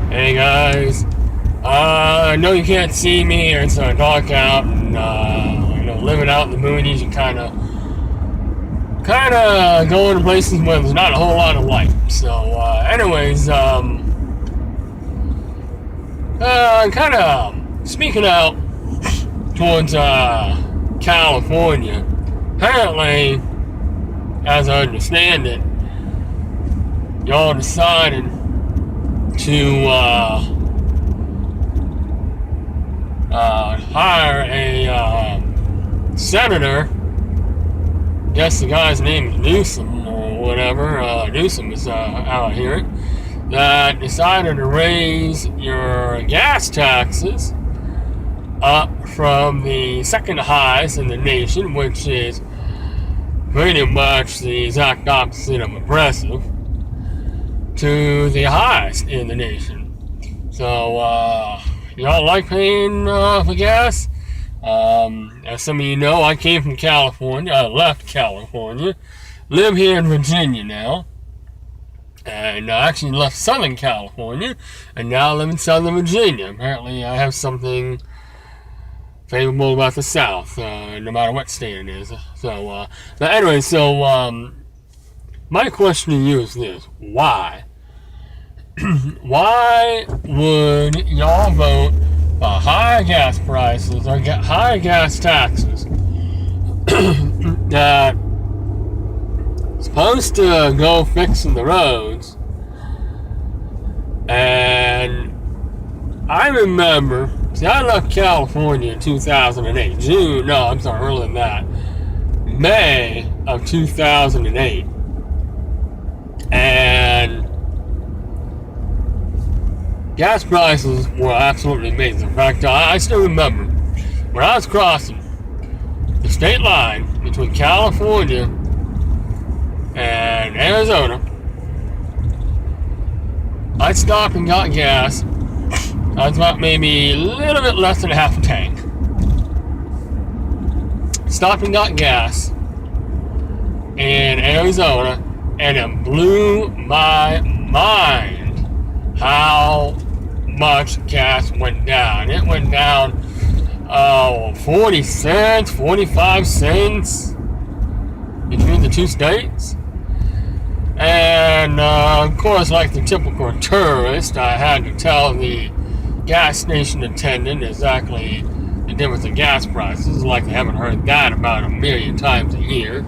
Hey guys, I know you can't see me, it's dark out, and living out in the boonies, you kind of going to places where there's not a whole lot of light. So, kind of speaking out towards California. Apparently, as I understand it, y'all decided to hire a senator. I guess the guy's name is Newsom or whatever. Newsom is out here. That decided to raise your gas taxes up from the second highest in the nation, which is pretty much the exact opposite of aggressive, to the highest in the nation. So, y'all like paying for gas? As some of you know, I came from California. I left California. Live here in Virginia now. And I actually left Southern California. And now I live in Southern Virginia. Apparently I have something favorable about the South, no matter what state it is. So, but anyway, my question to you is this. Why? Why would y'all vote for higher gas prices or get higher gas taxes that supposed to go fixing the roads? And I remember, I left California in 2008. Earlier than that. May of 2008. And gas prices were absolutely amazing. In fact, I still remember when I was crossing the state line between California and Arizona, I stopped and got gas. I was about maybe a little bit less than half a tank. Stopped and got gas in Arizona, and it blew my mind how much gas went down. It went down 40 cents, 45 cents between the two states. And of course, like the typical tourist, I had to tell the gas station attendant exactly the difference in gas prices. Like they haven't heard that about a million times a year.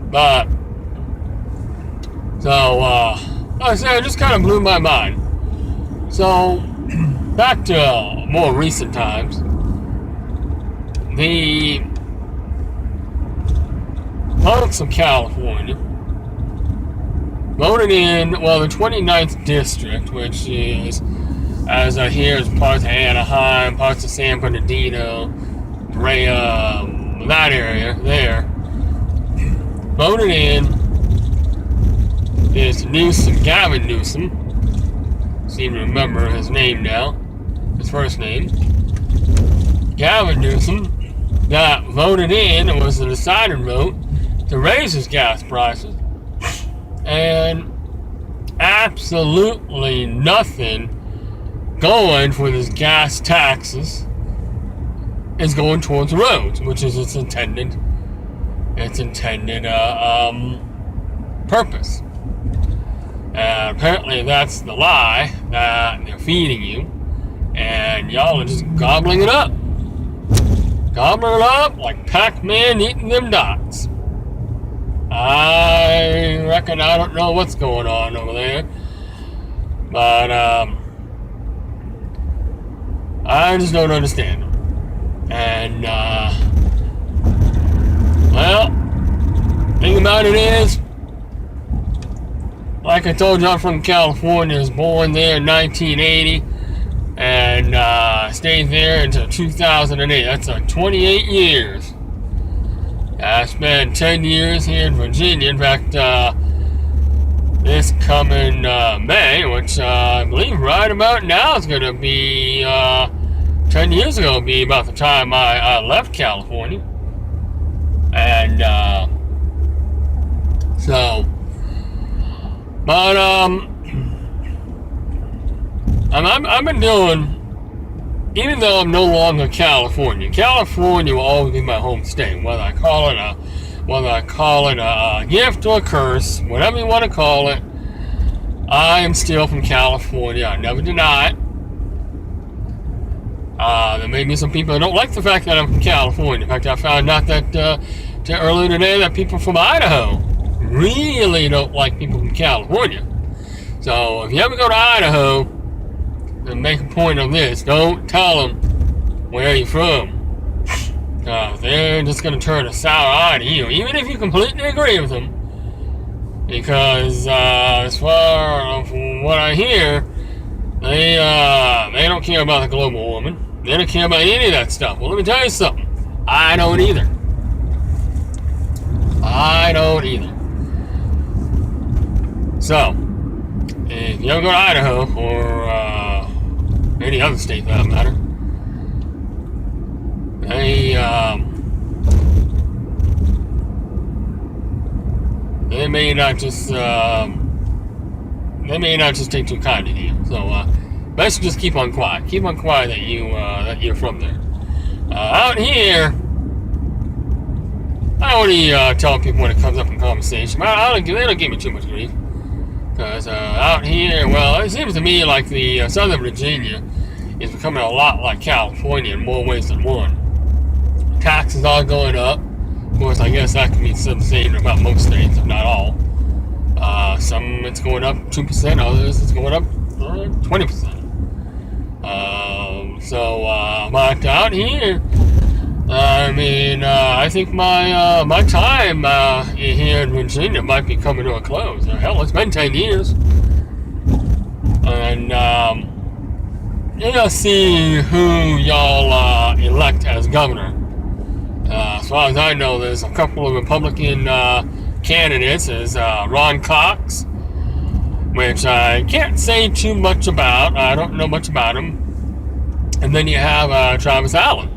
But so like I said, it just kind of blew my mind. So back to more recent times, the folks of California voted in, the 29th district, which is, as I hear, is parts of Anaheim, parts of San Bernardino, Brea, that area there, voted in is Newsom, Gavin Newsom. Seem to remember his name now, his first name. Gavin Newsom got voted in. It was a decided vote to raise his gas prices, and absolutely nothing going for this gas taxes is going towards the roads, which is its intended purpose. Apparently that's the lie that they're feeding you, and y'all are just gobbling it up like Pac-Man eating them dots. I reckon I don't know what's going on over there, but I just don't understand them. And thing about it is, like I told you, I'm from California. I was born there in 1980 and stayed there until 2008. That's 28 years. I spent 10 years here in Virginia. In fact, this coming May, which I believe right about now is going to be 10 years ago, be about the time I left California. And but I've been doing, even though I'm no longer California. California will always be my home state, whether I call it a gift or a curse, whatever you want to call it. I am still from California. I never deny it. There may be some people that don't like the fact that I'm from California. In fact, I found out that earlier today that people from Idaho really don't like people from California. So if you ever go to Idaho, then make a point of this. Don't tell them where you're from. They're just going to turn a sour eye to you, even if you completely agree with them. Because as far as what I hear, they don't care about the global warming. They don't care about any of that stuff. Well, let me tell you something. I don't either. So, if you ever go to Idaho or any other state for that matter, they may not just take too kindly to you. So best just keep on quiet. Keep on quiet that you're from there. Out here, I already tell people when it comes up in conversation. They don't give me too much grief. Because out here, well, it seems to me like the Southern Virginia is becoming a lot like California in more ways than one. Taxes are going up. Of course, I guess that can be the same about most states, if not all. Some it's going up 2%, others it's going up 20%. But out here, I think my time here in Virginia might be coming to a close. Hell, it's been 10 years. And you're going to see who y'all elect as governor. As far as I know, there's a couple of Republican candidates. There's Ron Cox, which I can't say too much about. I don't know much about him. And then you have Travis Allen.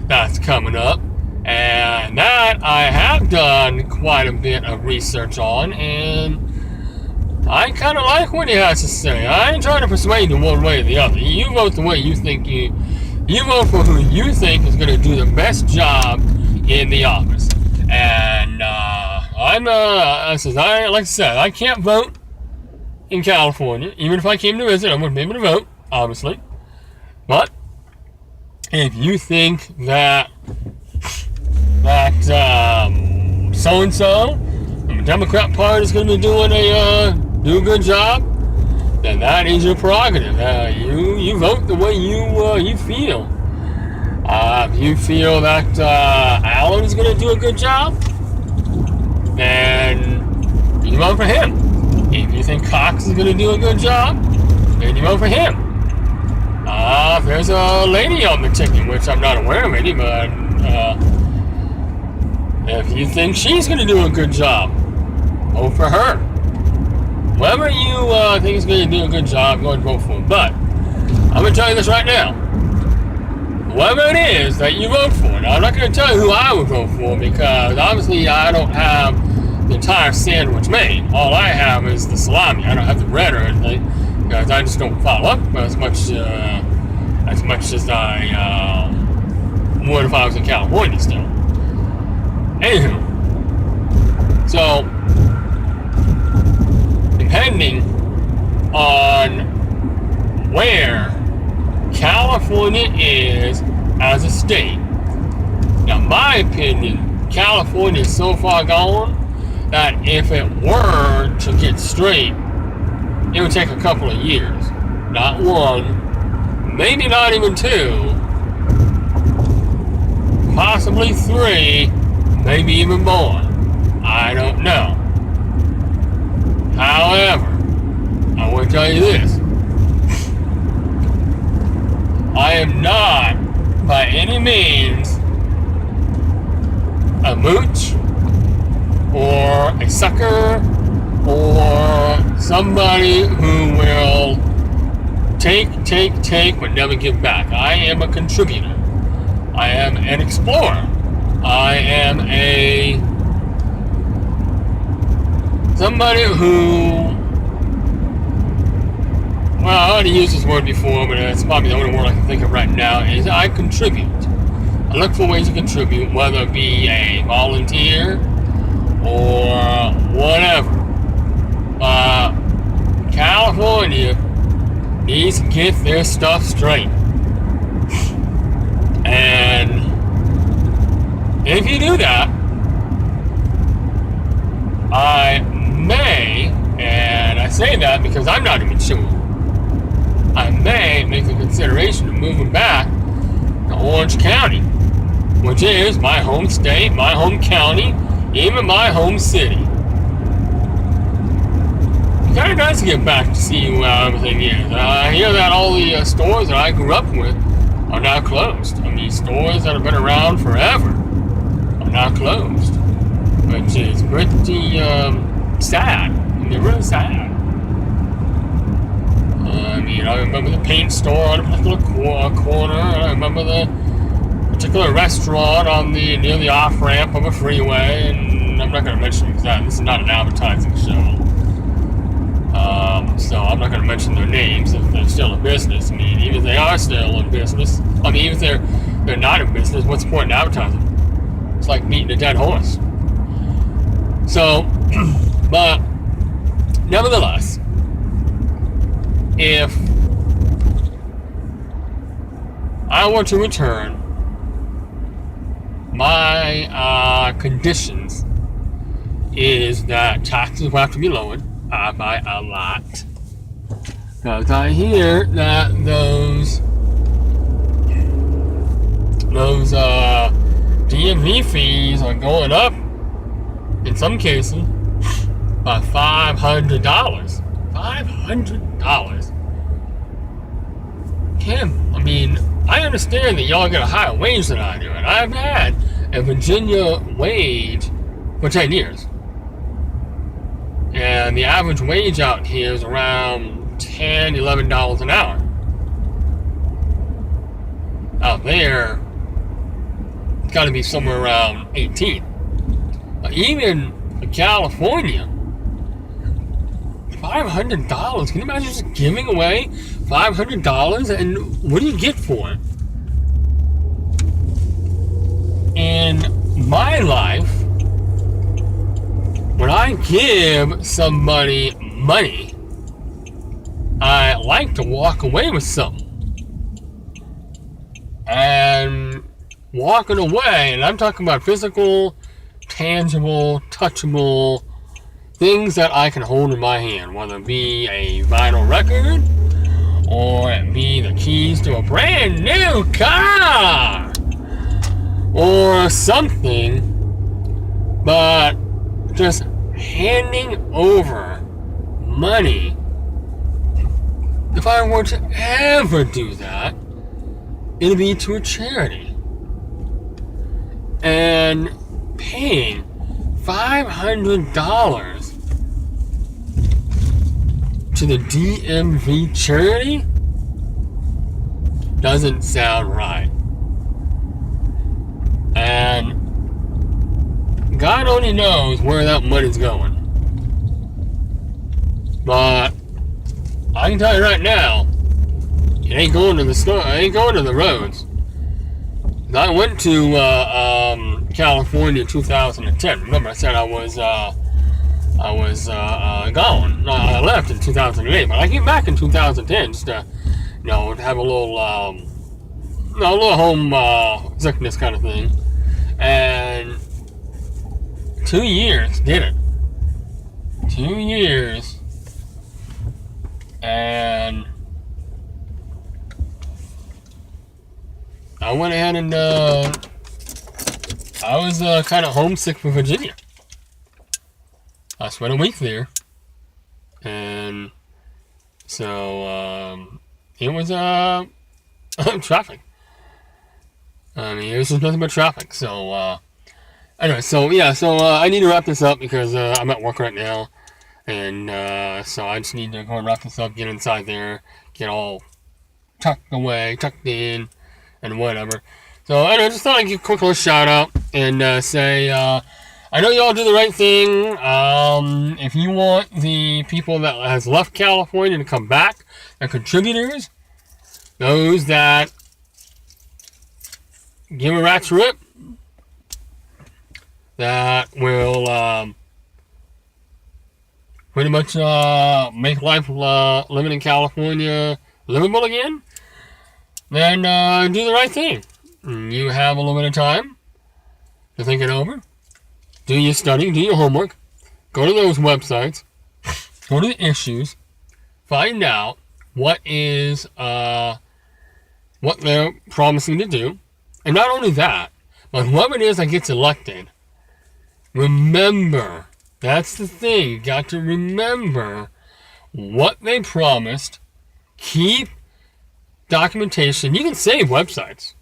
That's coming up, and that I have done quite a bit of research on, and I kind of like what he has to say. I ain't trying to persuade you one way or the other. You vote the way you think you vote for who you think is going to do the best job in the office. And like I said, I can't vote in California. Even if I came to visit, I wouldn't be able to vote, obviously. But if you think that so-and-so from the Democrat Party is going to be do a good job, then that is your prerogative. You vote the way you feel. If you feel that Allen is going to do a good job, then you vote for him. If you think Cox is going to do a good job, then you vote for him. There's a lady on the ticket, which I'm not aware of any, but if you think she's going to do a good job, vote for her. Whoever you think is going to do a good job, go and vote for him. But I'm going to tell you this right now. Whoever it is that you vote for, now I'm not going to tell you who I would vote for, because obviously I don't have the entire sandwich made. All I have is the salami. I don't have the bread or anything, because I just don't follow up as much as I would if I was in California still. Anywho, so depending on where California is as a state, now my opinion, California is so far gone that if it were to get straight, it would take a couple of years. Not one, maybe not even two, possibly three, maybe even more. I don't know. However, I want to tell you this. I am not, by any means, a mooch, or a sucker, or somebody who will take, but never give back. I am a contributor. I am an explorer. I am somebody who, I already used this word before, but it's probably the only word I can think of right now, is I contribute. I look for ways to contribute, whether it be a volunteer or whatever. California needs to get their stuff straight. And if you do that, I may, and I say that because I'm not even sure, I may make the consideration of moving back to Orange County, which is my home state, my home county, even my home city. It's kind of nice to get back to see how everything is. I hear that all the stores that I grew up with are now closed. I mean, stores that have been around forever are now closed, which is pretty sad. I mean, really sad. I mean, I remember the paint store on a particular corner, and I remember the particular restaurant on near the off-ramp of a freeway, and I'm not going to mention because this is not an advertising show. So I'm not going to mention their names if they're still in business. I mean, even if they are still in business, I mean, even if they're not in business, what's the point in advertising? It's like meeting a dead horse. So, but nevertheless, if I were to return, my conditions is that taxes will have to be lowered by a lot. Because I hear that those DMV fees are going up in some cases by $500. $500. Kim, I mean, I understand that y'all get a higher wage than I do, and I've had a Virginia wage for 10 years. And the average wage out here is around $10, $11 an hour. Out there, it's got to be somewhere around 18. Even in California, $500. Can you imagine just giving away $500? And what do you get for it? In my life, when I give somebody money, I like to walk away with something. And walking away, and I'm talking about physical, tangible, touchable things that I can hold in my hand, whether it be a vinyl record or it be the keys to a brand new car or something, but just handing over money. If I were to ever do that, it'd be to a charity. And paying $500 to the DMV charity doesn't sound right. And God only knows where that money's going. But I can tell you right now, it ain't going to the store. It ain't going to the roads. I went to California in 2010. Remember, I said I was gone. I left in 2008, but I came back in 2010 just to, have a little, a little home sickness kind of thing. And 2 years did it. 2 years, and I went ahead and I was kind of homesick for Virginia. I spent a week there, and so it was traffic. I mean, it was just nothing but traffic. So anyway, so I need to wrap this up because I'm at work right now, and so I just need to go and wrap this up, get inside there, get all tucked in, and whatever. So anyway, I just thought I'd give a quick little shout out and say I know y'all do the right thing. If you want the people that has left California to come back, the contributors, those that give a rat's rip, that will pretty much make life living in California livable again, then do the right thing. You have a little bit of time to think it over. Do your study, do your homework, go to those websites, go to the issues, find out what is what they're promising to do, and not only that, but whoever it is that gets elected, remember, that's the thing, you got to remember what they promised. Keep documentation. You can save websites.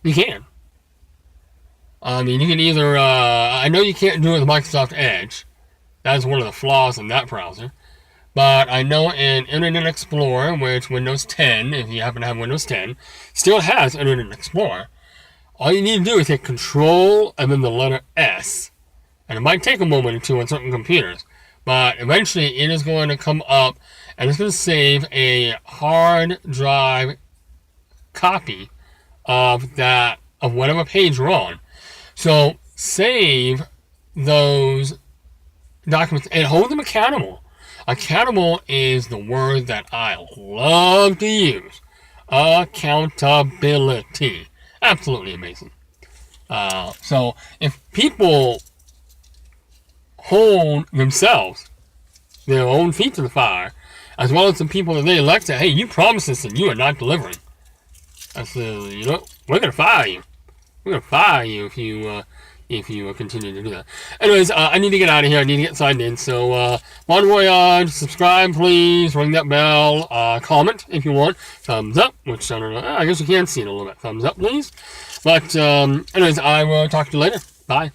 You can. I mean, you can either, I know you can't do it with Microsoft Edge. That's one of the flaws in that browser. But I know in Internet Explorer, which Windows 10, if you happen to have Windows 10, still has Internet Explorer. All you need to do is hit Control and then the letter S. And it might take a moment or two on certain computers. But eventually it is going to come up and it's going to save a hard drive copy of whatever page you're on. So save those documents and hold them accountable. Accountable is the word that I love to use. Accountability. Absolutely amazing. So if people hold themselves, their own feet to the fire, as well as the people that they elect, say, hey, you promised this and you are not delivering. I said, you know, we're going to fire you. We're going to fire you if you continue to do that. Anyways, I need to get out of here. I need to get signed in. So, Bon Voyage, subscribe, please. Ring that bell. Comment if you want. Thumbs up, which I don't know. I guess you can see it a little bit. Thumbs up, please. But, anyways, I will talk to you later. Bye.